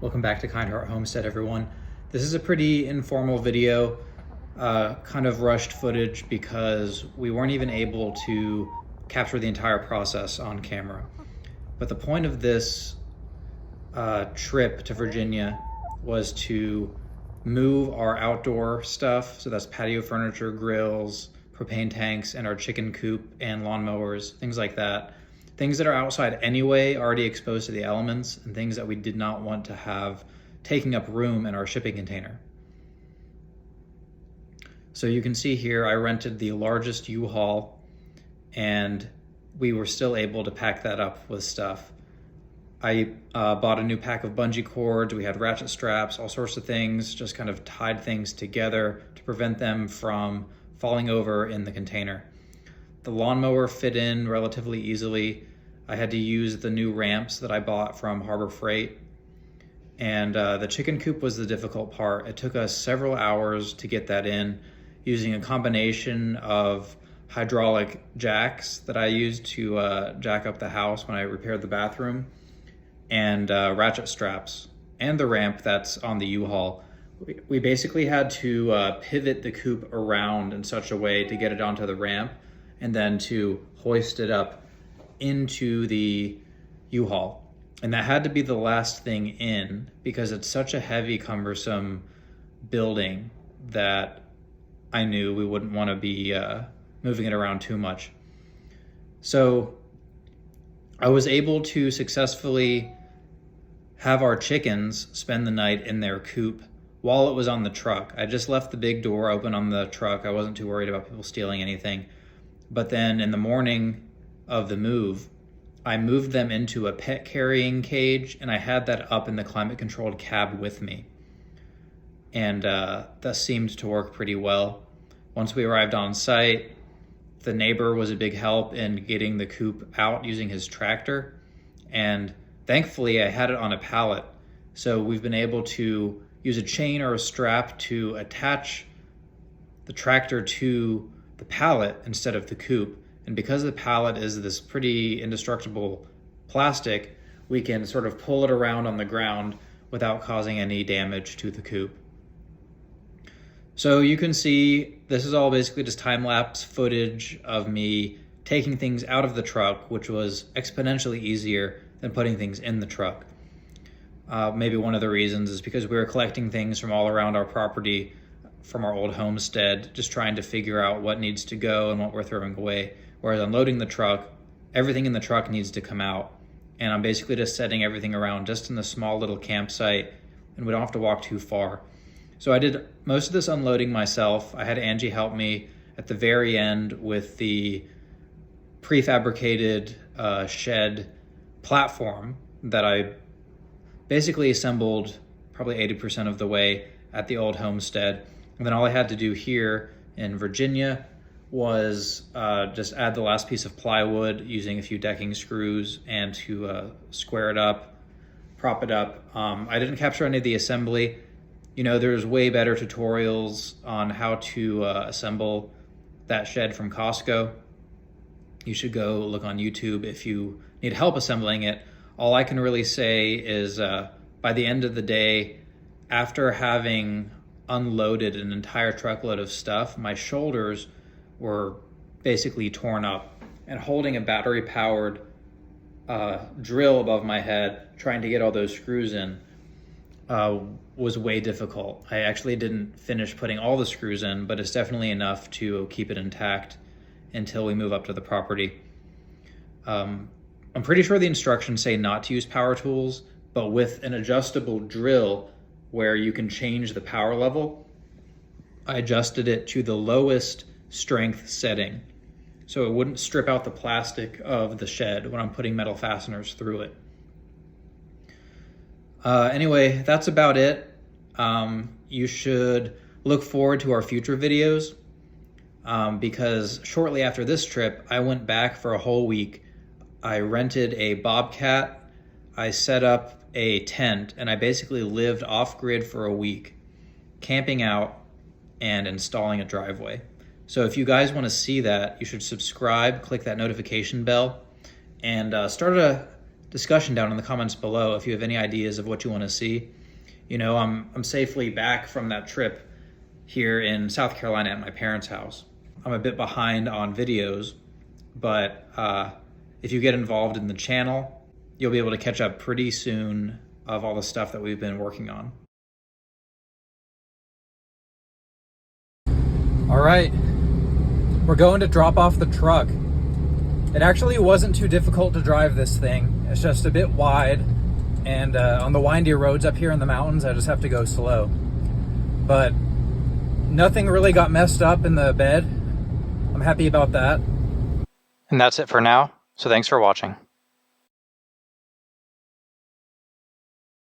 Welcome back to Kind Heart Homestead, everyone. This is a pretty informal video, kind of rushed footage because we weren't even able to capture the entire process on camera. But the point of this trip to Virginia was to move our outdoor stuff, so that's patio furniture, grills, propane tanks, and our chicken coop and lawnmowers, things like that. Things that are outside anyway, already exposed to the elements, and things that we did not want to have taking up room in our shipping container. So you can see here, I rented the largest U-Haul, and we were still able to pack that up with stuff. I bought a new pack of bungee cords, we had ratchet straps, all sorts of things, just kind of tied things together to prevent them from falling over in the container. The lawnmower fit in relatively easily. I had to use the new ramps that I bought from Harbor Freight. And the chicken coop was the difficult part. It took us several hours to get that in, using a combination of hydraulic jacks that I used to jack up the house when I repaired the bathroom, and ratchet straps, and the ramp that's on the U-Haul. We basically had to pivot the coop around in such a way to get it onto the ramp, and then to hoist it up into the U-Haul. And that had to be the last thing in because it's such a heavy, cumbersome building that I knew we wouldn't want to be moving it around too much. So I was able to successfully have our chickens spend the night in their coop while it was on the truck. I just left the big door open on the truck. I wasn't too worried about people stealing anything. But then in the morning of the move, I moved them into a pet carrying cage, and I had that up in the climate controlled cab with me. And that seemed to work pretty well. Once we arrived on site, the neighbor was a big help in getting the coop out using his tractor. And thankfully I had it on a pallet. So we've been able to use a chain or a strap to attach the tractor to the pallet instead of the coop. And because the pallet is this pretty indestructible plastic, we can sort of pull it around on the ground without causing any damage to the coop. So you can see this is all basically just time-lapse footage of me taking things out of the truck, which was exponentially easier than putting things in the truck. Maybe one of the reasons is because we were collecting things from all around our property, from our old homestead, just trying to figure out what needs to go and what we're throwing away. Whereas unloading the truck, everything in the truck needs to come out. And I'm basically just setting everything around just in the small little campsite, and we don't have to walk too far. So I did most of this unloading myself. I had Angie help me at the very end with the prefabricated shed platform that I basically assembled probably 80% of the way at the old homestead. And then all I had to do here in Virginia was just add the last piece of plywood using a few decking screws and to square it up, prop it up. I didn't capture any of the assembly. You know, there's way better tutorials on how to assemble that shed from Costco. You should go look on YouTube if you need help assembling it. All I can really say is by the end of the day, after having unloaded an entire truckload of stuff, my shoulders were basically torn up, and holding a battery-powered drill above my head, trying to get all those screws in, was way difficult. I actually didn't finish putting all the screws in, but it's definitely enough to keep it intact until we move up to the property. I'm pretty sure the instructions say not to use power tools, but with an adjustable drill where you can change the power level, I adjusted it to the lowest strength setting so it wouldn't strip out the plastic of the shed when I'm putting metal fasteners through it. Anyway, that's about it. You should look forward to our future videos because shortly after this trip, I went back for a whole week. I rented a bobcat, I set up a tent, and I basically lived off-grid for a week, camping out and installing a driveway. So if you guys want to see that, you should subscribe, click that notification bell, and start a discussion down in the comments below if you have any ideas of what you want to see. You know, I'm safely back from that trip here in South Carolina at my parents' house. I'm a bit behind on videos, but if you get involved in the channel, you'll be able to catch up pretty soon of all the stuff that we've been working on. All right, we're going to drop off the truck. It actually wasn't too difficult to drive this thing. It's just a bit wide, and on the windy roads up here in the mountains, I just have to go slow. But nothing really got messed up in the bed. I'm happy about that. And that's it for now, so thanks for watching.